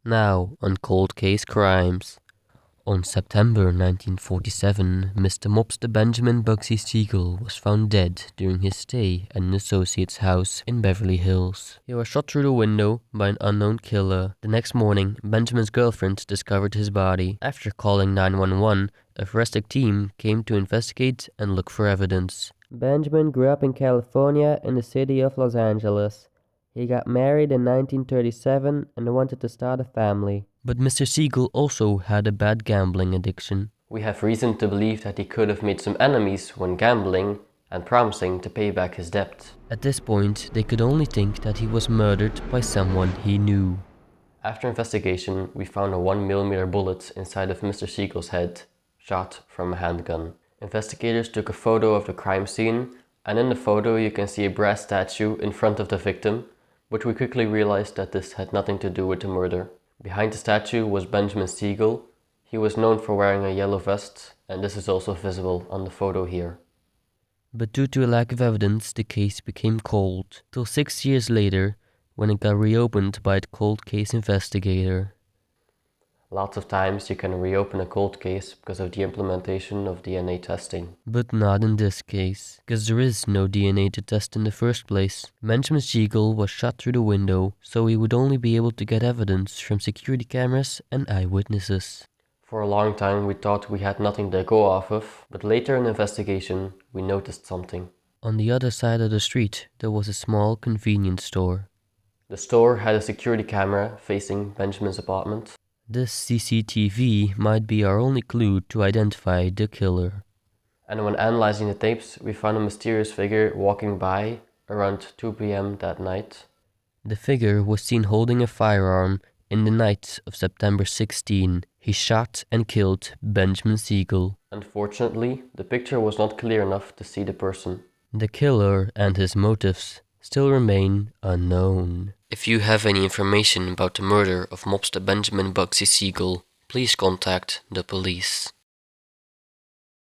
Now on Cold Case Crimes. On September 1947, Mr. Mobster Benjamin Bugsy Siegel was found dead during his stay at an associate's house in Beverly Hills. He was shot through the window by an unknown killer. The next morning, Benjamin's girlfriend discovered his body. After calling 911, a forensic team came to investigate and look for evidence. Benjamin grew up in California in the city of Los Angeles. He got married in 1937 and wanted to start a family. But Mr. Siegel also had a bad gambling addiction. We have reason to believe that he could have made some enemies when gambling and promising to pay back his debt. At this point, they could only think that he was murdered by someone he knew. After investigation, we found a 1mm bullet inside of Mr. Siegel's head, shot from a handgun. Investigators took a photo of the crime scene, and in the photo you can see a brass statue in front of the victim, but we quickly realized that this had nothing to do with the murder. Behind the statue was Benjamin Siegel. He was known for wearing a yellow vest, and this is also visible on the photo here. But due to a lack of evidence, the case became cold, till 6 years later, when it got reopened by a cold case investigator. Lots of times you can reopen a cold case because of the implementation of DNA testing. But not in this case, because there is no DNA to test in the first place. Benjamin Siegel was shot through the window, so he would only be able to get evidence from security cameras and eyewitnesses. For a long time we thought we had nothing to go off of, but later in the investigation we noticed something. On the other side of the street there was a small convenience store. The store had a security camera facing Benjamin's apartment. This CCTV might be our only clue to identify the killer. And when analyzing the tapes, we found a mysterious figure walking by around 2 p.m. that night. The figure was seen holding a firearm in the night of September 16. He shot and killed Benjamin Siegel. Unfortunately, the picture was not clear enough to see the person. The killer and his motives still remain unknown. If you have any information about the murder of Mobster Benjamin Bugsy Siegel, please contact the police.